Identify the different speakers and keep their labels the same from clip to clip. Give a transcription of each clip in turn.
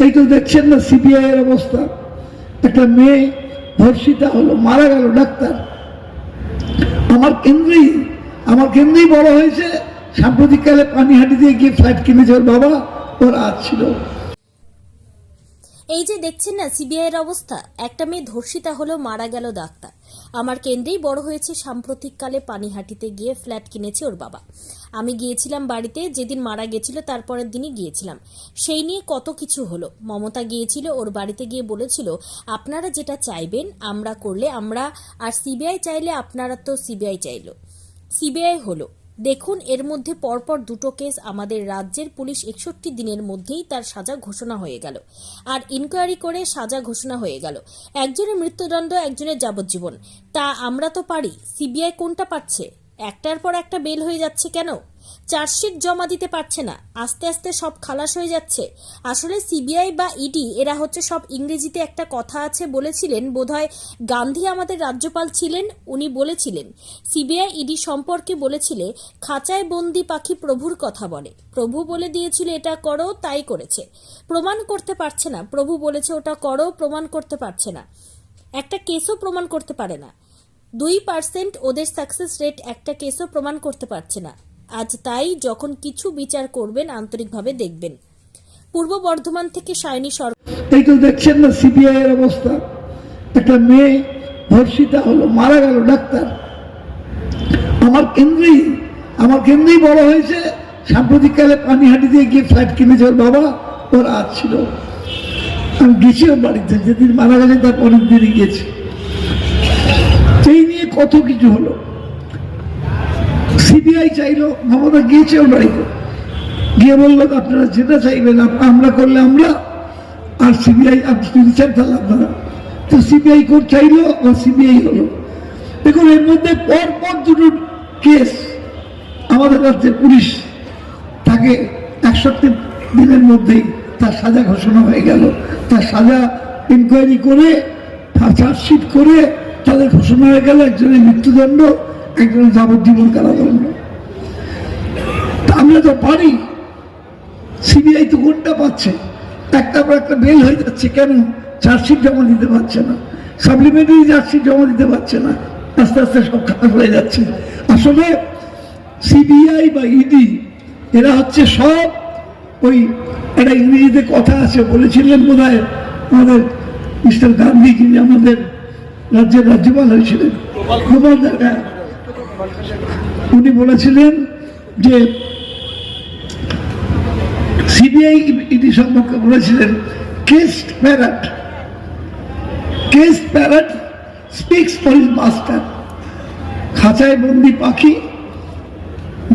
Speaker 1: এই তো দেখছেন না সিবিআই এর অবস্থা। একটা মেয়ে ধর্ষিতা হলো, মারা গেল ডাক্তার। আমার কেন্দ্রেই বড় হয়েছে। সাম্প্রতিককালে পানিহাটি দিয়ে গিয়ে ফ্ল্যাট কিনেছে ওর বাবা, ওর আজ ছিল।
Speaker 2: এই যে দেখছেন না সিবিআই এর অবস্থা, একটা মেয়ে ধর্ষিতা হলো, মারা গেল ডাক্তার। আমার কেন্দ্রেই বড় হয়েছে, সাম্প্রতিককালে পানিহাটিতে গিয়ে ফ্ল্যাট কিনেছে ওর বাবা। আমি গিয়েছিলাম বাড়িতে, যেদিন মারা গেছিল তারপরের দিনই গিয়েছিলাম। সেই নিয়ে কত কিছু হলো। মমতা গিয়েছিল ওর বাড়িতে, গিয়ে বলেছিল আপনারা যেটা চাইবেন আমরা করলে আমরা, আর সিবিআই চাইলে আপনারা, তো সিবিআই চাইলো, সিবিআই হলো। দেখুন, এর মধ্যে পরপর দুটো কেস আমাদের রাজ্যের পুলিশ 61 দিনের মধ্যেই তার সাজা ঘোষণা হয়ে গেল, আর ইনকোয়ারি করে সাজা ঘোষণা হয়ে গেল। একজনের মৃত্যুদণ্ড, একজনের যাবজ্জীবন। তা আমরা তো পারি, সিবিআই কোনটা পাচ্ছে? একটার পর একটা বেল হয়ে যাচ্ছে কেন? চার্জশিট জমা দিতে পারছে না, আস্তে আস্তে সব খালাস হয়ে যাচ্ছে। আসলে সিবিআই বা ইডি এরা হচ্ছে সব, ইংরেজিতে একটা কথা আছে, বলেছিলেন বোধহয় গান্ধী আমাদের রাজ্যপাল ছিলেন, উনি বলেছিলেন সিবিআই ইডি সম্পর্কে বলেছিলে, খাঁচায় বন্দি পাখি প্রভুর কথা বলে। প্রভু বলে দিয়েছিল এটা করো, তাই করেছে। প্রমাণ করতে পারছে না, প্রভু বলেছে ওটা করো, প্রমাণ করতে পারছে না, একটা কেসও প্রমাণ করতে পারে না। 2% ওদের সাকসেস রেট, একটা কেসও প্রমাণ করতে পারছে না। আজ তাই যখন কিছু বিচার করবেন আন্তরিকভাবে দেখবেন। পূর্ব বর্ধমান থেকে সায়নী সরকার।
Speaker 1: এই তো দেখছেন না সিবিআই এর অবস্থা। একটা মেয়ে ধর্ষিতা হলো, মারা গেল ডাক্তার। আমার কেন্দ্রেই বড় হয়েছে। সাম্প্রতিককালে পানিহাটি দিয়ে গিয়ে ফ্ল্যাট কিনেছে ওর বাবা, ওর আজ ছিল। আমি গেছি ওর বাড়িতে, যেদিন মারা গেছে তার পরের দিনই গেছি। সেই নিয়ে কত কিছু হলো। সিবিআই চাইলো, মমতা গিয়েছে ওর বাড়িতে, গিয়ে বললো আপনারা যেটা চাইবেন আমরা করলে আমরা, আর সিবিআই বিচার চাইলে আপনারা। তো সিবিআই কোর্ট চাইলো, আর সিবিআই হলো। দেখুন, এর মধ্যে পরপর দুটো কেস আমাদের রাজ্যের পুলিশ তাকে 61 দিনের মধ্যেই তার সাজা ঘোষণা হয়ে গেল। তার সাজা ইনকোয়ারি করে, চার্জশিট করে তাদের ঘোষণা হয়ে গেল। একজনের মৃত্যুদণ্ড, একজনের যাবজ্জীবন কারাদণ্ড। আমরা তো পারি, সিবিআই তো কোনটা পাচ্ছে? একটার পর একটা বেল হয়ে যাচ্ছে কেন? চার্জশিট জমা দিতে পারছে না, সাপ্লিমেন্টারি চার্জশিট জমা দিতে পারছে না, আস্তে আস্তে সব খারাপ হয়ে যাচ্ছে। আসলে সিবিআই বা ইডি এরা হচ্ছে সব ওই, একটা ইংরেজিতে কথা আছে, বলেছিলেন বোধহয় আমাদের মিস্টার গান্ধী, যিনি আমাদের রাজ্যের রাজ্যপাল হয়েছিলেন, গোপাল দাদা, উনি বলেছিলেন যে সিবিআই ইডি সম্পর্কে বলেছিলেন, case parrot speaks for his master. খাঁচায় বন্দি পাখি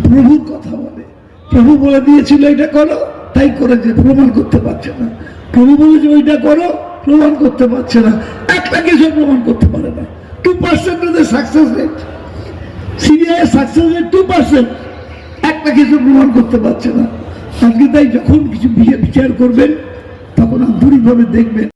Speaker 1: প্রভুর কথা বলে। প্রভু বলে দিয়েছিল এটা করো, তাই করেছে, প্রমাণ করতে পারছে না। প্রভু বলেছে ওইটা করো, প্রমাণ করতে পারছে না। একটা কিছু প্রমাণ করতে পারে না। 2% ওদের success rate, CBI success rate 2%, একটা কিছু প্রমাণ করতে পারছে না। আজকে তাই যখন কিছু বিচার করবেন তখন আন্তরিকভাবে দেখবেন।